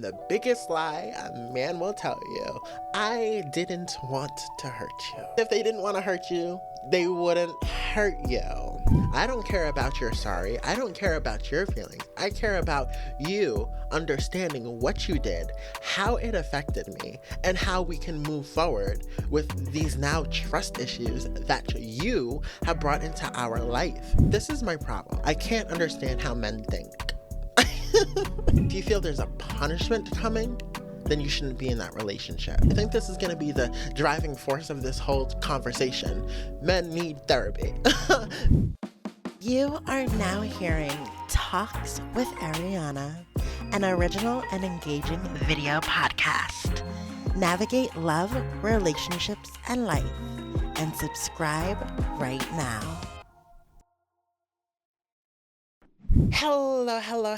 The biggest lie a man will tell you: I didn't want to hurt you. If they didn't want to hurt you, they wouldn't hurt you. I don't care about your sorry. I don't care about your feelings. I care about you understanding what you did, how it affected me, and how we can move forward with these now trust issues that you have brought into our life. This is my problem. I can't understand how men think. If you feel there's a punishment coming, then you shouldn't be in that relationship. I think this is going to be the driving force of this whole conversation. Men need therapy. You are now hearing Talks with Eriana, an original and engaging video podcast. Navigate love, relationships, and life, and subscribe right now.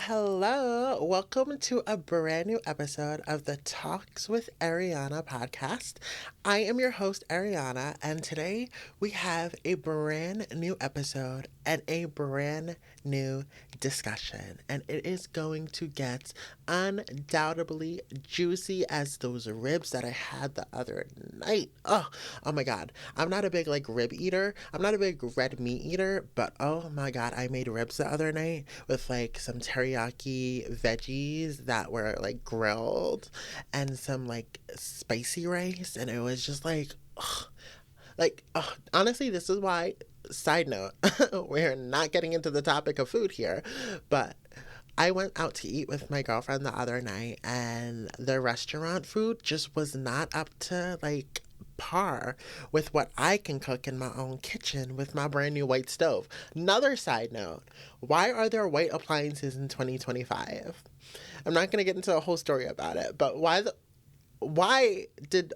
Hello. Welcome to a brand new episode of the Talks with Eriana podcast. I am your host, Eriana, and today we have a brand new episode and a brand new discussion. And it is going to get undoubtedly juicy as those ribs that I had the other night. Oh my God. I'm not a big rib eater. I'm not a big red meat eater, but oh my God, I made ribs the other night with some teriyaki veggies that were grilled and some spicy rice, and it was just honestly, this is why, side note, we're not getting into the topic of food here, but I went out to eat with my girlfriend the other night, and the restaurant food just was not up to par with what I can cook in my own kitchen with my brand new white stove. Another side note, why are there white appliances in 2025? I'm not going to get into a whole story about it, but why did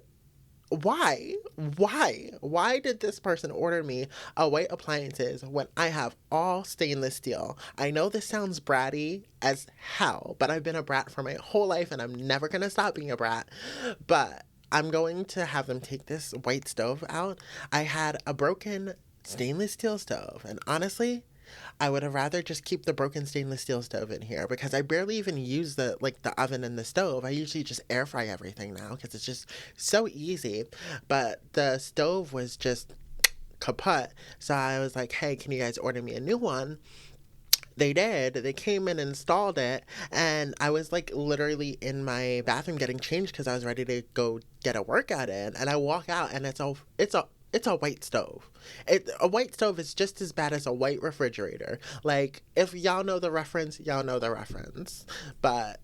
this person order me a white appliances when I have all stainless steel? I know this sounds bratty as hell, but I've been a brat for my whole life and I'm never going to stop being a brat. But I'm going to have them take this white stove out. I had a broken stainless steel stove, and honestly, I would have rather just keep the broken stainless steel stove in here because I barely even use the oven and the stove. I usually just air fry everything now because it's just so easy. But the stove was just kaput, so I was like, hey, can you guys order me a new one? They did. They came in and installed it, and I was literally in my bathroom getting changed because I was ready to go get a workout in, and I walk out and it's a white stove. A white stove is just as bad as a white refrigerator. If y'all know the reference, y'all know the reference. But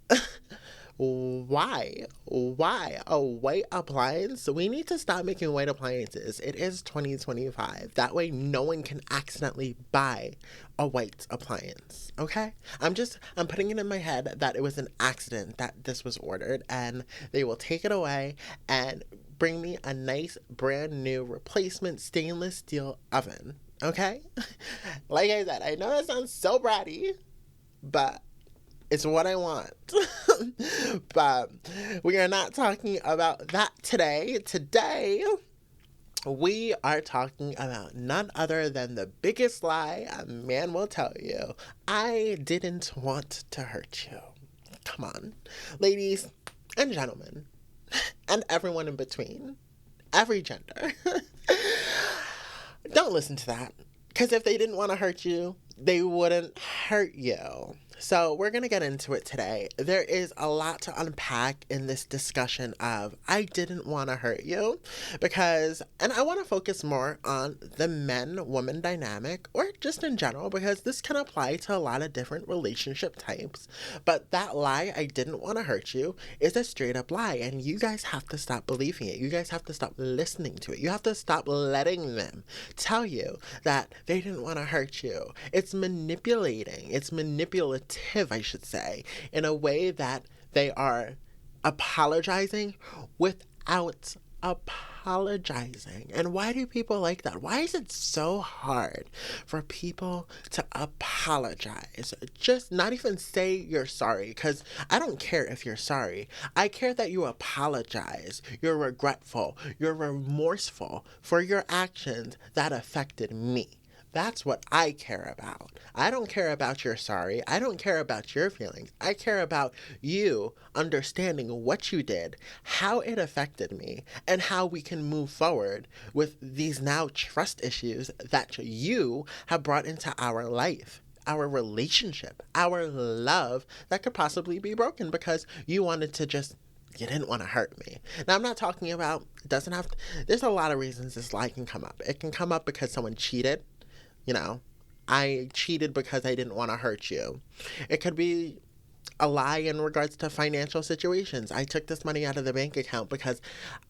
why a white appliance? We need to stop making white appliances. It is 2025. That way no one can accidentally buy a white appliance. Okay? I'm putting it in my head that it was an accident that this was ordered, and they will take it away and bring me a nice brand new replacement stainless steel oven. Okay? Like I said, I know that sounds so bratty, but it's what I want. But we are not talking about that today. Today, we are talking about none other than the biggest lie a man will tell you: I didn't want to hurt you. Come on. Ladies and gentlemen, and everyone in between, every gender. Don't listen to that. Because if they didn't want to hurt you, they wouldn't hurt you. So we're going to get into it today. There is a lot to unpack in this discussion of I didn't want to hurt you and I want to focus more on the men-woman dynamic, or just in general, because this can apply to a lot of different relationship types. But that lie, I didn't want to hurt you, is a straight up lie, and you guys have to stop believing it. You guys have to stop listening to it. You have to stop letting them tell you that they didn't want to hurt you. It's manipulating. It's manipulative, I should say, in a way that they are apologizing without apologizing. And why do people like that? Why is it so hard for people to apologize? Just not even say you're sorry, because I don't care if you're sorry. I care that you apologize. You're regretful. You're remorseful for your actions that affected me. That's what I care about. I don't care about your sorry. I don't care about your feelings. I care about you understanding what you did, how it affected me, and how we can move forward with these now trust issues that you have brought into our life, our relationship, our love that could possibly be broken because you wanted to just, you didn't want to hurt me. Now, I'm not talking about, it doesn't have to, there's a lot of reasons this lie can come up. It can come up because someone cheated. You know, I cheated because I didn't want to hurt you. It could be a lie in regards to financial situations. I took this money out of the bank account because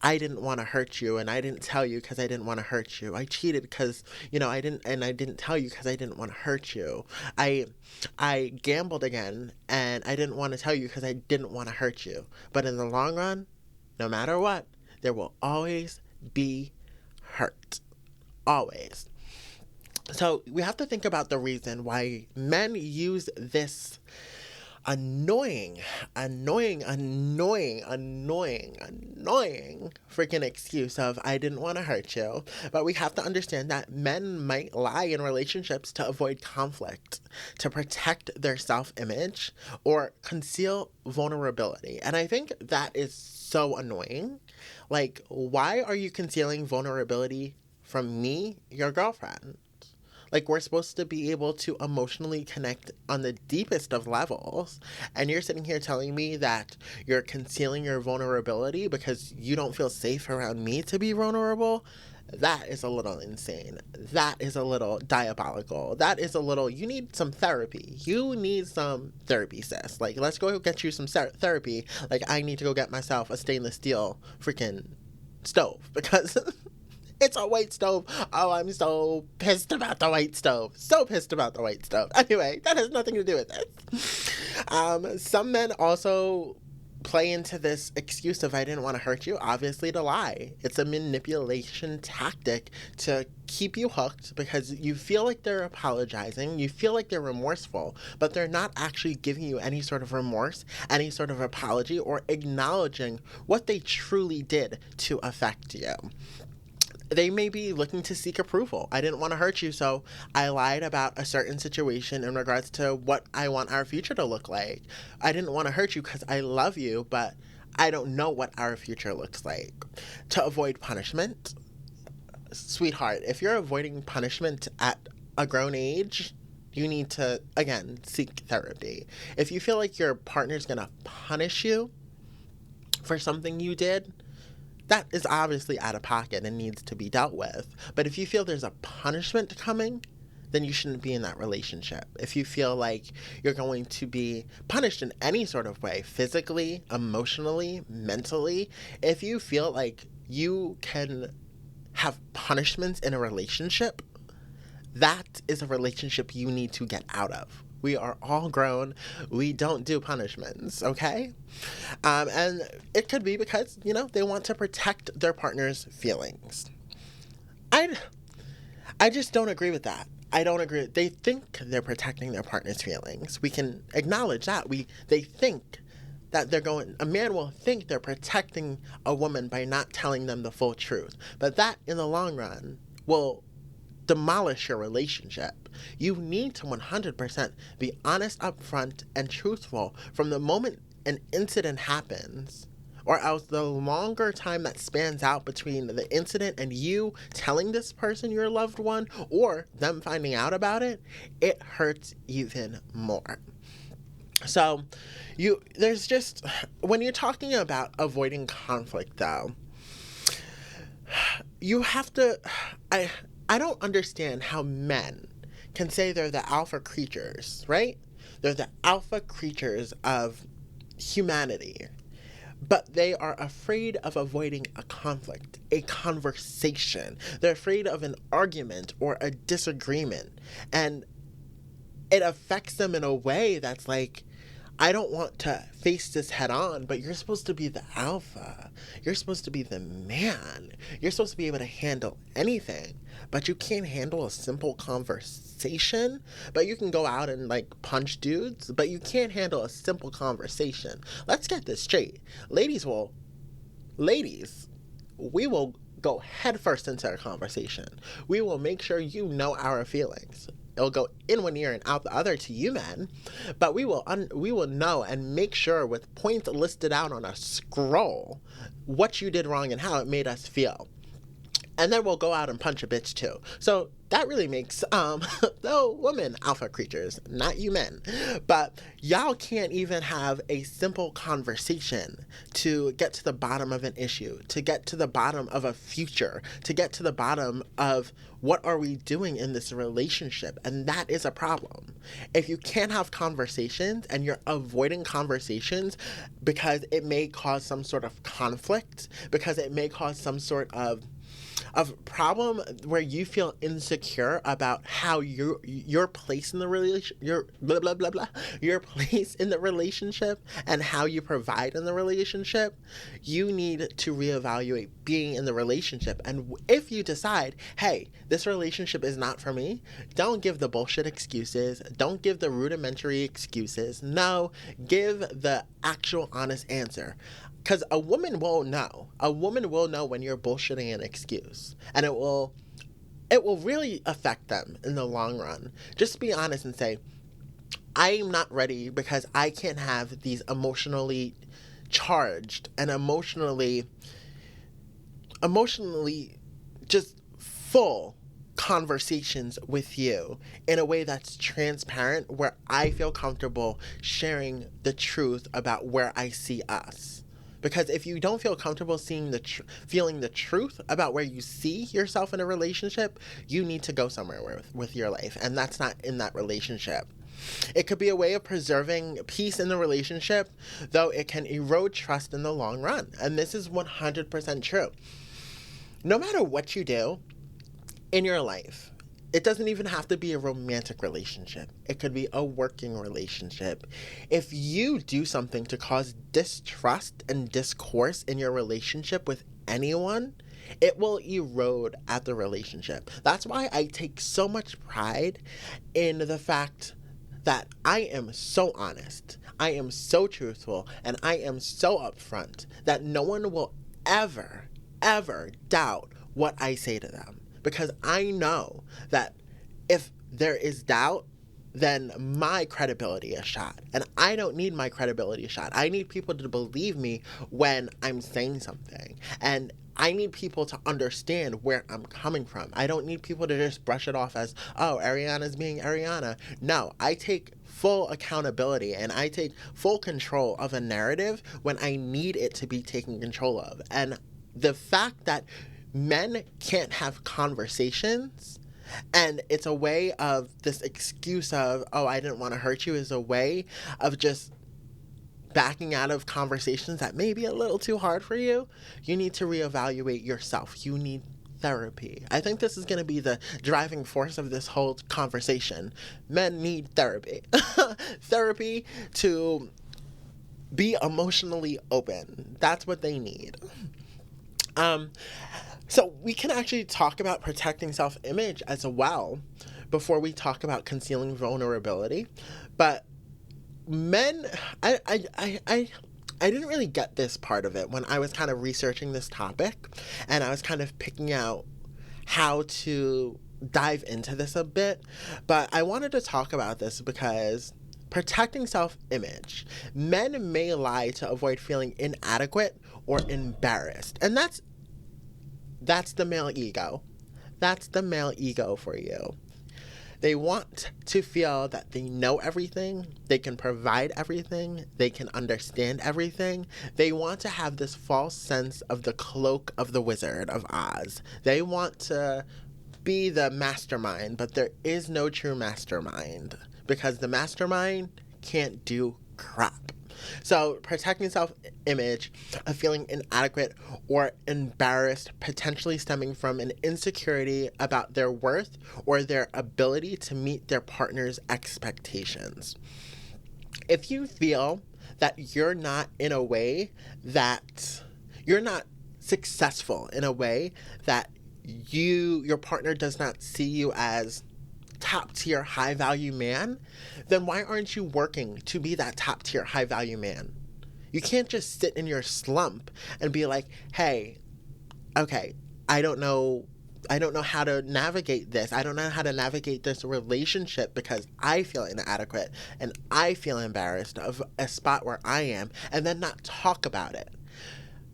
I didn't want to hurt you, and I didn't tell you because I didn't want to hurt you. I cheated because, I didn't tell you because I didn't want to hurt you. I gambled again, and I didn't want to tell you because I didn't want to hurt you. But in the long run, no matter what, there will always be hurt. Always. So we have to think about the reason why men use this annoying freaking excuse of I didn't want to hurt you. But we have to understand that men might lie in relationships to avoid conflict, to protect their self-image, or conceal vulnerability. And I think that is so annoying. Like, why are you concealing vulnerability from me, your girlfriend? Like, we're supposed to be able to emotionally connect on the deepest of levels. And you're sitting here telling me that you're concealing your vulnerability because you don't feel safe around me to be vulnerable? That is a little insane. That is a little diabolical. That is a little, you need some therapy. You need some therapy, sis. Like, let's go get you some therapy. Like, I need to go get myself a stainless steel freaking stove because... It's a white stove. Oh, I'm so pissed about the white stove. So pissed about the white stove. Anyway, that has nothing to do with this. Some men also play into this excuse of I didn't want to hurt you, obviously to lie. It's a manipulation tactic to keep you hooked because you feel like they're apologizing, you feel like they're remorseful, but they're not actually giving you any sort of remorse, any sort of apology, or acknowledging what they truly did to affect you. They may be looking to seek approval. I didn't want to hurt you, so I lied about a certain situation in regards to what I want our future to look like. I didn't want to hurt you because I love you, but I don't know what our future looks like. To avoid punishment, sweetheart, if you're avoiding punishment at a grown age, you need to, again, seek therapy. If you feel like your partner's going to punish you for something you did, that is obviously out of pocket and needs to be dealt with. But if you feel there's a punishment coming, then you shouldn't be in that relationship. If you feel like you're going to be punished in any sort of way, physically, emotionally, mentally, if you feel like you can have punishments in a relationship, that is a relationship you need to get out of. We are all grown. We don't do punishments, okay? And it could be because, they want to protect their partner's feelings. I just don't agree with that. I don't agree. They think they're protecting their partner's feelings. We can acknowledge that. They think that a man will think they're protecting a woman by not telling them the full truth. But that, in the long run, will demolish your relationship. You need to 100% be honest, upfront, and truthful from the moment an incident happens, or else the longer time that spans out between the incident and you telling this person, your loved one, or them finding out about it, it hurts even more. So when you're talking about avoiding conflict, though, you have to, I don't understand how men can say they're the alpha creatures, right? They're the alpha creatures of humanity, but they are afraid of avoiding a conflict, a conversation. They're afraid of an argument or a disagreement, and it affects them in a way that's like, I don't want to face this head on, but you're supposed to be the alpha. You're supposed to be the man. You're supposed to be able to handle anything, but you can't handle a simple conversation. But you can go out and punch dudes, but you can't handle a simple conversation. Let's get this straight. Ladies, we will go headfirst into a conversation. We will make sure you know our feelings. It'll go in one ear and out the other to you men, but we will know and make sure with points listed out on a scroll what you did wrong and how it made us feel. And then we'll go out and punch a bitch too. So that really makes the women alpha creatures, not you men. But y'all can't even have a simple conversation to get to the bottom of an issue, to get to the bottom of a future, to get to the bottom of what are we doing in this relationship. And that is a problem. If you can't have conversations and you're avoiding conversations because it may cause some sort of conflict, because it may cause some sort of problem where you feel insecure about how your place in the your place in the relationship and how you provide in the relationship, you need to reevaluate being in the relationship. And if you decide, hey, this relationship is not for me, don't give the bullshit excuses. Don't give the rudimentary excuses. No, give the actual honest answer. Because a woman will know. A woman will know when you're bullshitting an excuse. And it will really affect them in the long run. Just be honest and say, I'm not ready because I can't have these emotionally charged and emotionally just full conversations with you in a way that's transparent, where I feel comfortable sharing the truth about where I see us. Because if you don't feel comfortable feeling the truth about where you see yourself in a relationship, you need to go somewhere with your life. And that's not in that relationship. It could be a way of preserving peace in the relationship, though it can erode trust in the long run. And this is 100% true. No matter what you do in your life, it doesn't even have to be a romantic relationship. It could be a working relationship. If you do something to cause distrust and discourse in your relationship with anyone, it will erode at the relationship. That's why I take so much pride in the fact that I am so honest, I am so truthful, and I am so upfront that no one will ever doubt what I say to them. Because I know that if there is doubt, then my credibility is shot. And I don't need my credibility shot. I need people to believe me when I'm saying something. And I need people to understand where I'm coming from. I don't need people to just brush it off as, oh, Eriana's being Eriana. No, I take full accountability and I take full control of a narrative when I need it to be taken control of. And the fact that men can't have conversations, and it's a way of this excuse of, oh, I didn't want to hurt you, is a way of just backing out of conversations that may be a little too hard for you. You need to reevaluate yourself. You need therapy. I think this is going to be the driving force of this whole conversation. Men need therapy. Therapy to be emotionally open. That's what they need. So we can actually talk about protecting self-image as well before we talk about concealing vulnerability. But men, I didn't really get this part of it when I was kind of researching this topic, and I was kind of picking out how to dive into this a bit. But I wanted to talk about this because protecting self-image, men may lie to avoid feeling inadequate or embarrassed. And that's the male ego. That's the male ego for you. They want to feel that they know everything, they can provide everything, they can understand everything. They want to have this false sense of the cloak of the Wizard of Oz. They want to be the mastermind, but there is no true mastermind because the mastermind can't do crap. So protecting self-image of feeling inadequate or embarrassed, potentially stemming from an insecurity about their worth or their ability to meet their partner's expectations. If you feel that you're not successful in a way that your partner does not see you as top tier high value man, then why aren't you working to be that top tier high value man? You can't just sit in your slump and be like, hey, okay, I don't know how to navigate this. I don't know how to navigate this relationship because I feel inadequate and I feel embarrassed of a spot where I am, and then not talk about it.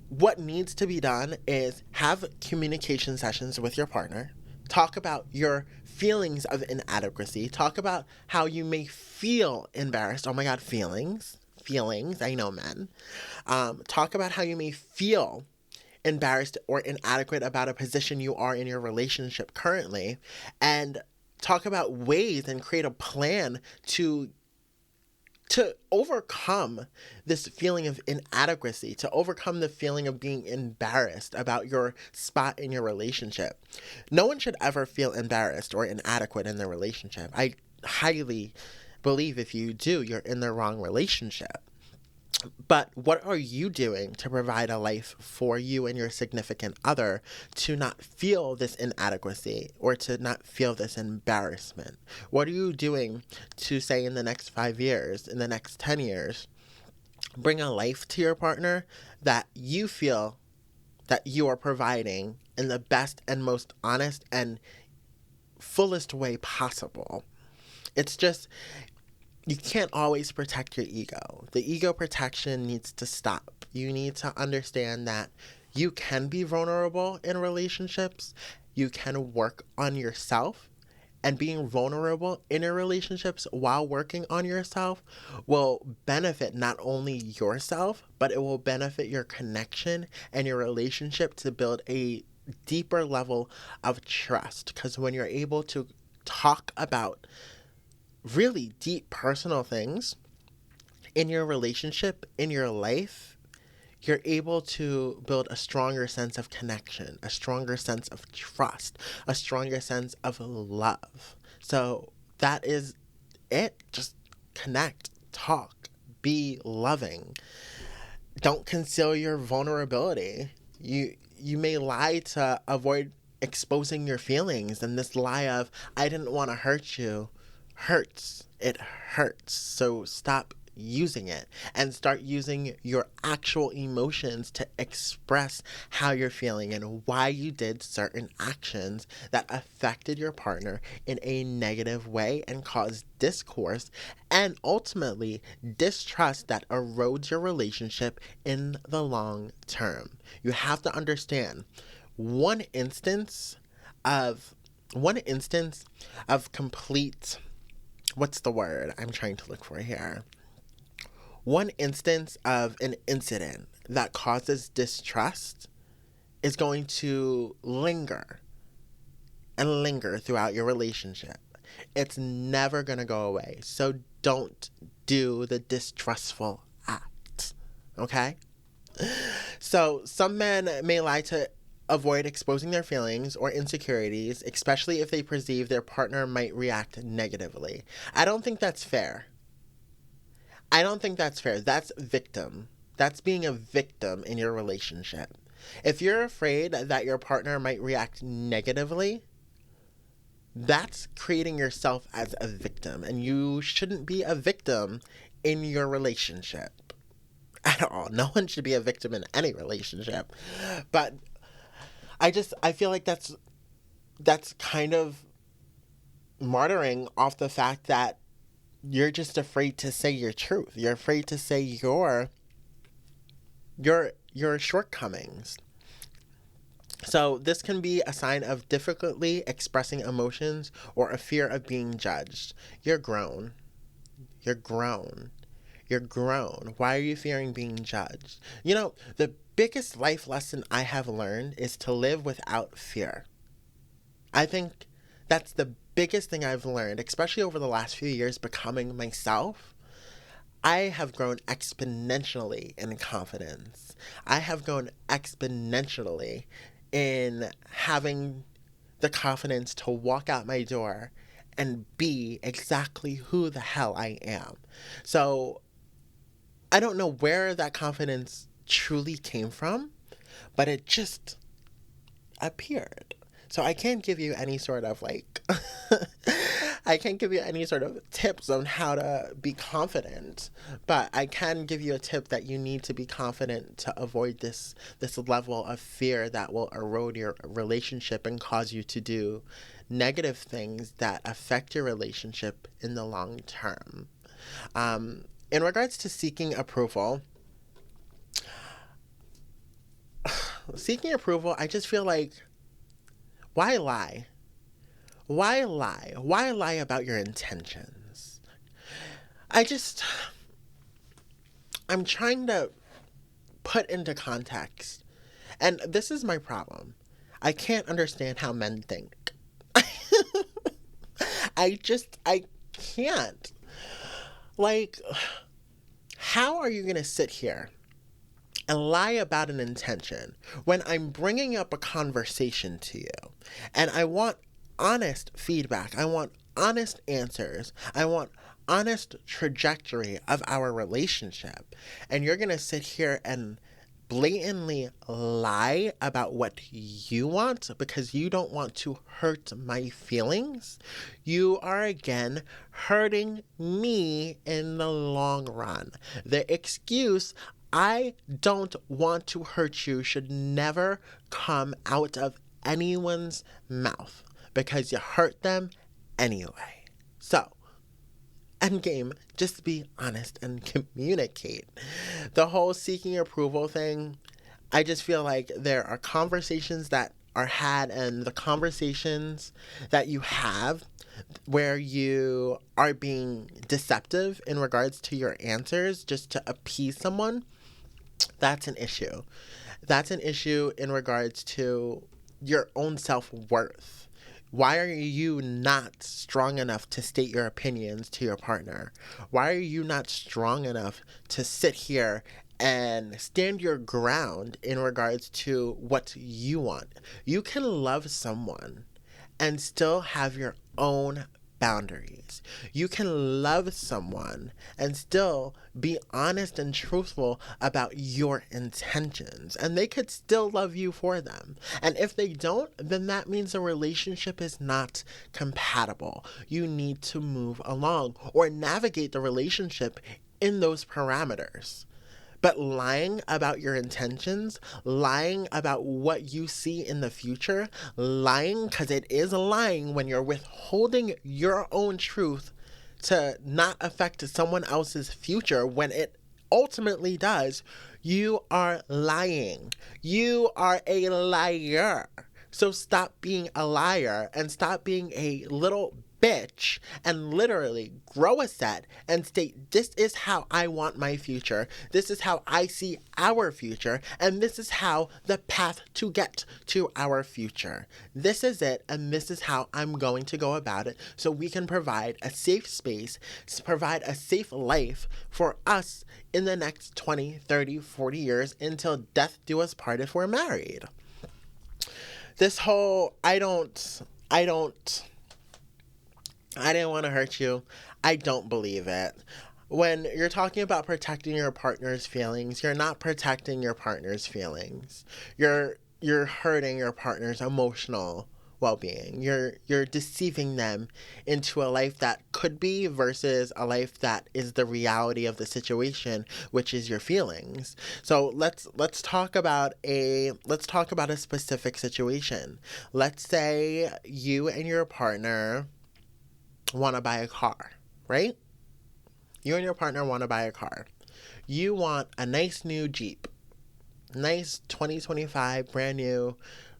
What needs to be done is have communication sessions with your partner. Talk about your feelings of inadequacy. Talk about how you may feel embarrassed. Oh my God, feelings. Feelings. I know men. Talk about how you may feel embarrassed or inadequate about a position you are in your relationship currently, and talk about ways and create a plan to overcome this feeling of inadequacy, to overcome the feeling of being embarrassed about your spot in your relationship. No one should ever feel embarrassed or inadequate in their relationship. I highly believe if you do, you're in the wrong relationship. But what are you doing to provide a life for you and your significant other to not feel this inadequacy or to not feel this embarrassment? What are you doing to say in the next 5 years, in the next 10 years, bring a life to your partner that you feel that you are providing in the best and most honest and fullest way possible? It's just, you can't always protect your ego. The ego protection needs to stop. You need to understand that you can be vulnerable in relationships. You can work on yourself. And being vulnerable in your relationships while working on yourself will benefit not only yourself, but it will benefit your connection and your relationship to build a deeper level of trust. Because when you're able to talk about really deep personal things in your relationship, in your life, you're able to build a stronger sense of connection, a stronger sense of trust, a stronger sense of love. So that is it. Just connect, talk, be loving. Don't conceal your vulnerability. You may lie to avoid exposing your feelings, and this lie of, I didn't want to hurt you, hurts. It hurts. So stop using it and start using your actual emotions to express how you're feeling and why you did certain actions that affected your partner in a negative way and caused discourse and ultimately distrust that erodes your relationship in the long term. You have to understand one instance of complete, what's the word I'm trying to look for here? One instance of an incident that causes distrust is going to linger and linger throughout your relationship. It's never going to go away. So don't do the distrustful act. Okay? So some men may lie to avoid exposing their feelings or insecurities, especially if they perceive their partner might react negatively. I don't think that's fair. That's victim. That's being a victim in your relationship. If you're afraid that your partner might react negatively, that's creating yourself as a victim, and you shouldn't be a victim in your relationship at all. No one should be a victim in any relationship. But I feel like that's kind of martyring off the fact that you're just afraid to say your truth. You're afraid to say your shortcomings. So this can be a sign of difficulty expressing emotions or a fear of being judged. You're grown. You're grown. You're grown. Why are you fearing being judged? You know, the biggest life lesson I have learned is to live without fear. I think that's the biggest thing I've learned, especially over the last few years becoming myself. I have grown exponentially in confidence. I have grown exponentially in having the confidence to walk out my door and be exactly who the hell I am. So I don't know where that confidence truly came from, but it just appeared. So I can't give you any sort of I can't give you any sort of tips on how to be confident, but I can give you a tip that you need to be confident to avoid this level of fear that will erode your relationship and cause you to do negative things that affect your relationship in the long term. In regards to seeking approval, I just feel like, why lie? Why lie? Why lie about your intentions? I'm trying to put into context. And this is my problem. I can't understand how men think. I can't. Like, how are you going to sit here and lie about an intention when I'm bringing up a conversation to you and I want honest feedback? I want honest answers. I want honest trajectory of our relationship. And you're going to sit here and blatantly lie about what you want because you don't want to hurt my feelings. You are again hurting me in the long run. The excuse, I don't want to hurt you, should never come out of anyone's mouth because you hurt them anyway. So, endgame, just be honest and communicate. The whole seeking approval thing, I just feel like there are conversations that are had, and the conversations that you have where you are being deceptive in regards to your answers just to appease someone, that's an issue. That's an issue in regards to your own self-worth. Why are you not strong enough to state your opinions to your partner? Why are you not strong enough to sit here and stand your ground in regards to what you want? You can love someone and still have your own boundaries. You can love someone and still be honest and truthful about your intentions, and they could still love you for them. And if they don't, then that means the relationship is not compatible. You need to move along or navigate the relationship in those parameters. But lying about your intentions, lying about what you see in the future, lying, because it is lying when you're withholding your own truth to not affect someone else's future when it ultimately does, you are lying. You are a liar. So stop being a liar and stop being a little bitch and literally grow a set and state, this is how I want my future. This is how I see our future. And this is how the path to get to our future. This is it. And this is how I'm going to go about it so we can provide a safe space, provide a safe life for us in the next 20, 30, 40 years until death do us part if we're married. This whole, I didn't want to hurt you, I don't believe it. When you're talking about protecting your partner's feelings, you're not protecting your partner's feelings. You're hurting your partner's emotional well-being. You're deceiving them into a life that could be versus a life that is the reality of the situation, which is your feelings. So let's talk about a specific situation. Let's say you and your partner want to buy a car, right? You and your partner want to buy a car. You want a nice new Jeep. Nice 2025, brand new,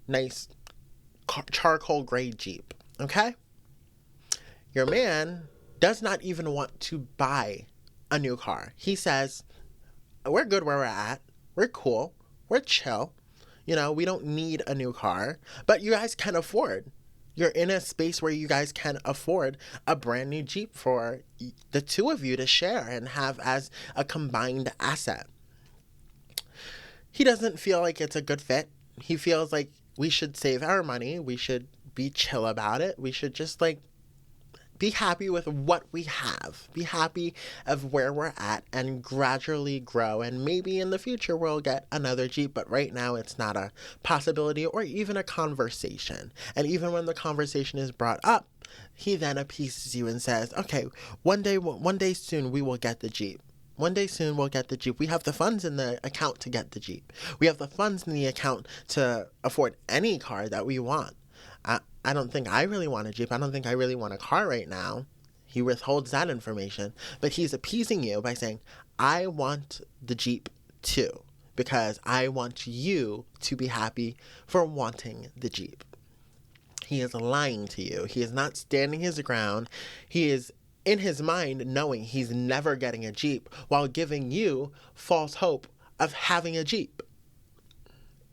nice charcoal gray Jeep, okay? Your man does not even want to buy a new car. He says, we're good where we're at. We're cool. We're chill. You know, we don't need a new car, but you guys can afford. You're in a space where you guys can afford a brand new Jeep for the two of you to share and have as a combined asset. He doesn't feel like it's a good fit. He feels like we should save our money. We should be chill about it. We should just Be happy with what we have. Be happy of where we're at and gradually grow. And maybe in the future we'll get another Jeep, but right now it's not a possibility or even a conversation. And even when the conversation is brought up, he then appeases you and says, okay, one day soon we will get the Jeep. One day soon we'll get the Jeep. We have the funds in the account to get the Jeep. We have the funds in the account to afford any car that we want. I don't think I really want a Jeep. I don't think I really want a car right now. He withholds that information, but he's appeasing you by saying, I want the Jeep too, because I want you to be happy for wanting the Jeep. He is lying to you. He is not standing his ground. He is in his mind knowing he's never getting a Jeep while giving you false hope of having a Jeep.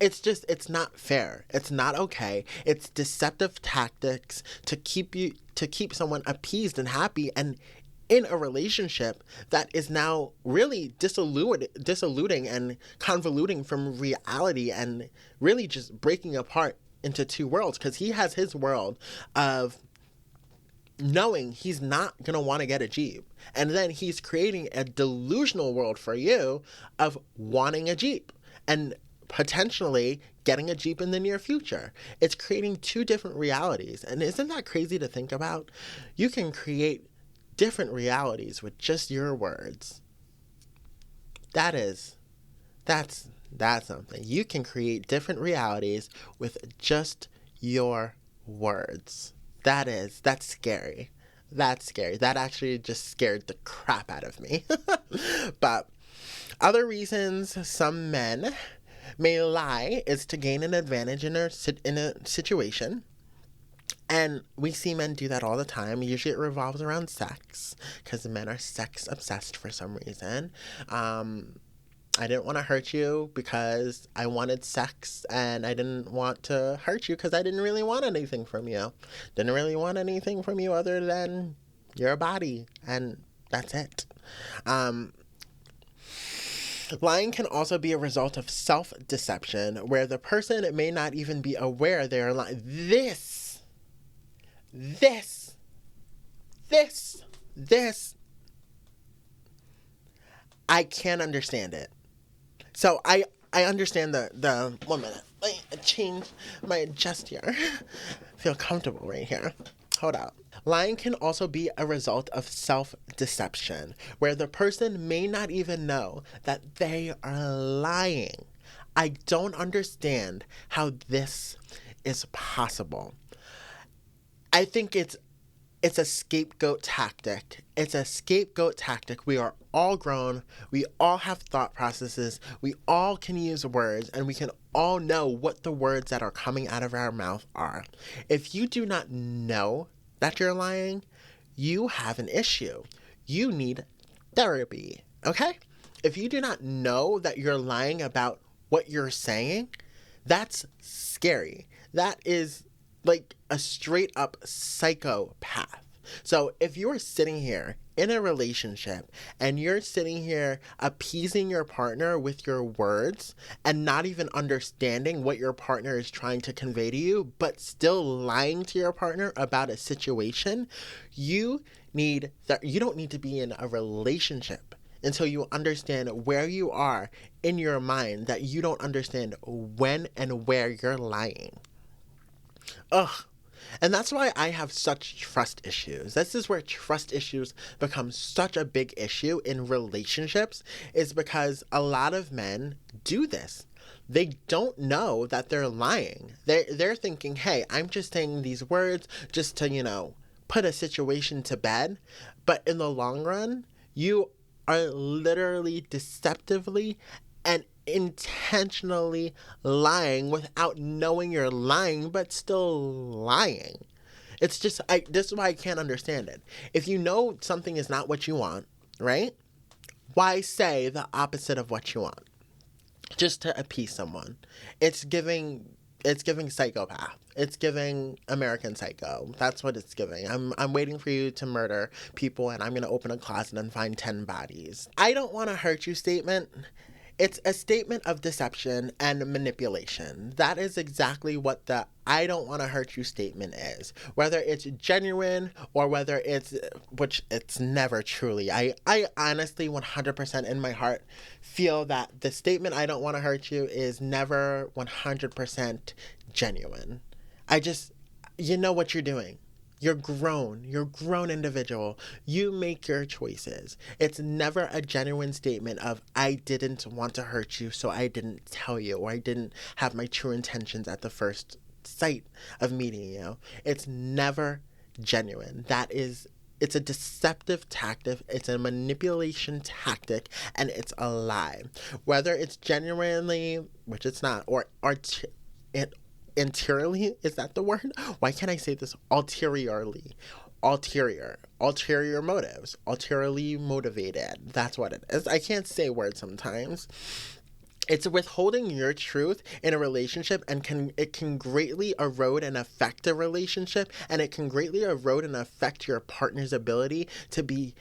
It's not fair. It's not okay. It's deceptive tactics to keep someone appeased and happy and in a relationship that is now really disilluting and convoluting from reality and really just breaking apart into two worlds, because he has his world of knowing he's not going to want to get a Jeep. And then he's creating a delusional world for you of wanting a Jeep and potentially getting a Jeep in the near future. It's creating two different realities. And isn't that crazy to think about? You can create different realities with just your words. That's something. You can create different realities with just your words. That's scary. That's scary. That actually just scared the crap out of me. But other reasons some men may lie is to gain an advantage in a situation. And we see men do that all the time. Usually it revolves around sex, because men are sex obsessed for some reason. I didn't want to hurt you because I wanted sex, and I didn't want to hurt you because I didn't really want anything from you. Didn't really want anything from you other than your body, and that's it. Lying can also be a result of self-deception, where the person may not even be aware they are lying. This. I can't understand it. So I understand the 1 minute. Let me change my adjust here. Feel comfortable right here. Hold out. Lying can also be a result of self-deception, where the person may not even know that they are lying. I don't understand how this is possible. I think it's a scapegoat tactic. It's a scapegoat tactic. We are all grown. We all have thought processes. We all can use words, and we can all know what the words that are coming out of our mouth are. If you do not know that you're lying, you have an issue. You need therapy, okay? If you do not know that you're lying about what you're saying, that's scary. That is like a straight up psychopath. So if you're sitting here in a relationship and you're sitting here appeasing your partner with your words and not even understanding what your partner is trying to convey to you, but still lying to your partner about a situation, you don't need to be in a relationship until you understand where you are in your mind, that you don't understand when and where you're lying. Ugh. And that's why I have such trust issues. This is where trust issues become such a big issue in relationships, is because a lot of men do this. They don't know that they're lying. They're thinking, hey, I'm just saying these words just to, put a situation to bed. But in the long run, you are literally deceptively and intentionally lying without knowing you're lying, but still lying. It's just, this is why I can't understand it. If you know something is not what you want, right? Why say the opposite of what you want? Just to appease someone. It's giving psychopath. It's giving American Psycho. That's what it's giving. I'm waiting for you to murder people, and I'm going to open a closet and find 10 bodies. I don't want to hurt you statement It's a statement of deception and manipulation. That is exactly what the I don't want to hurt you statement is. Whether it's genuine or whether it's, which it's never truly. I honestly 100% in my heart feel that the statement I don't want to hurt you is never 100% genuine. You know what you're doing. You're grown. You're a grown individual. You make your choices. It's never a genuine statement of, I didn't want to hurt you, so I didn't tell you, or I didn't have my true intentions at the first sight of meeting you. It's never genuine. It's a deceptive tactic, it's a manipulation tactic, and it's a lie. Whether it's genuinely, which it's not, or interiorly, is that the word? Why can't I say this? Ulterior motives, ulteriorly motivated. That's what it is. I can't say words sometimes. It's withholding your truth in a relationship, and it can greatly erode and affect a relationship, and it can greatly erode and affect your partner's ability to be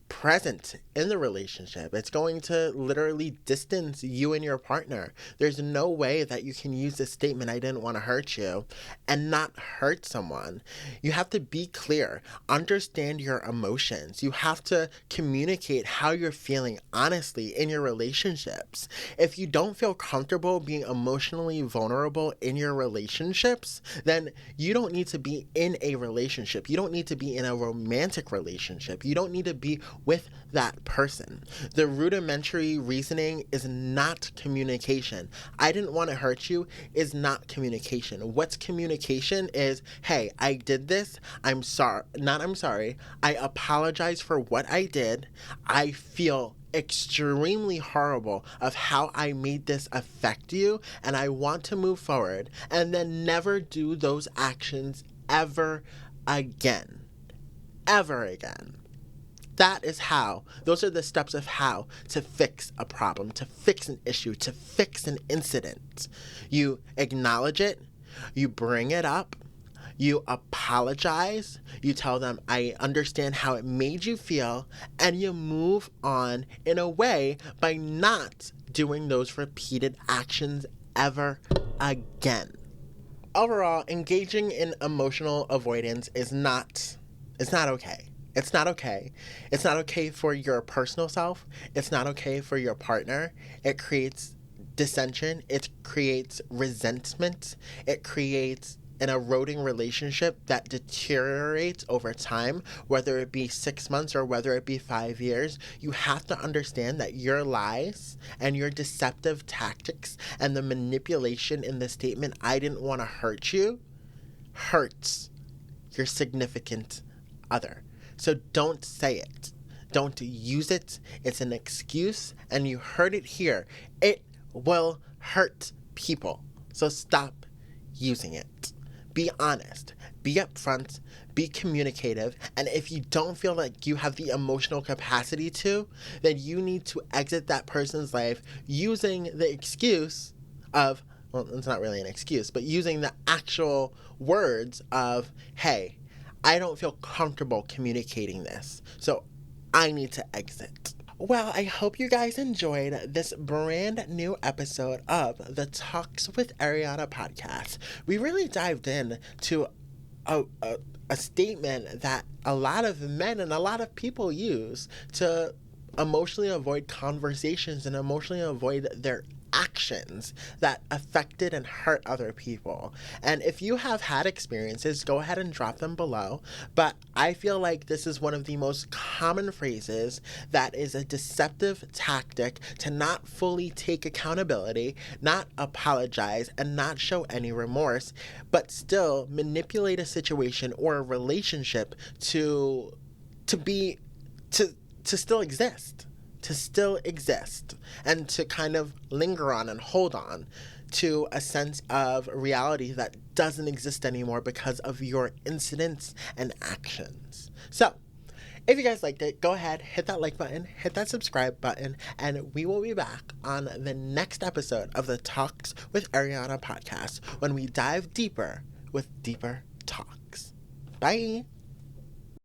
present in the relationship. It's going to literally distance you and your partner. There's no way that you can use this statement, I didn't want to hurt you, and not hurt someone. You have to be clear, understand your emotions. You have to communicate how you're feeling honestly in your relationships. If you don't feel comfortable being emotionally vulnerable in your relationships, then you don't need to be in a relationship. You don't need to be in a romantic relationship. You don't need to be with that person. The rudimentary reasoning is not communication. I didn't want to hurt you is not communication. What's communication is, hey, I did this. I'm sorry. I'm sorry. I apologize for what I did. I feel extremely horrible of how I made this affect you, and I want to move forward, and then never do those actions ever again. Ever again. Those are the steps of how to fix a problem, to fix an issue, to fix an incident. You acknowledge it, you bring it up, you apologize, you tell them, I understand how it made you feel, and you move on in a way by not doing those repeated actions ever again. Overall, engaging in emotional avoidance is not okay. It's not okay. It's not okay for your personal self. It's not okay for your partner. It creates dissension. It creates resentment. It creates an eroding relationship that deteriorates over time, whether it be 6 months or whether it be 5 years. You have to understand that your lies and your deceptive tactics and the manipulation in the statement, I didn't want to hurt you, hurts your significant other. So don't say it. Don't use it. It's an excuse, and you heard it here. It will hurt people. So stop using it. Be honest. Be upfront. Be communicative. And if you don't feel like you have the emotional capacity to, then you need to exit that person's life using the excuse of, well, it's not really an excuse, but using the actual words of, hey, I don't feel comfortable communicating this, so I need to exit. Well, I hope you guys enjoyed this brand new episode of the Talks with Eriana podcast. We really dived in to a statement that a lot of men and a lot of people use to emotionally avoid conversations and emotionally avoid their actions that affected and hurt other people. And if you have had experiences, go ahead and drop them below. But I feel like this is one of the most common phrases that is a deceptive tactic to not fully take accountability, not apologize, and not show any remorse, but still manipulate a situation or a relationship to still exist. To still exist and to kind of linger on and hold on to a sense of reality that doesn't exist anymore because of your incidents and actions. So, if you guys liked it, go ahead, hit that like button, hit that subscribe button, and we will be back on the next episode of the Talks with Eriana podcast when we dive deeper with deeper talks. Bye.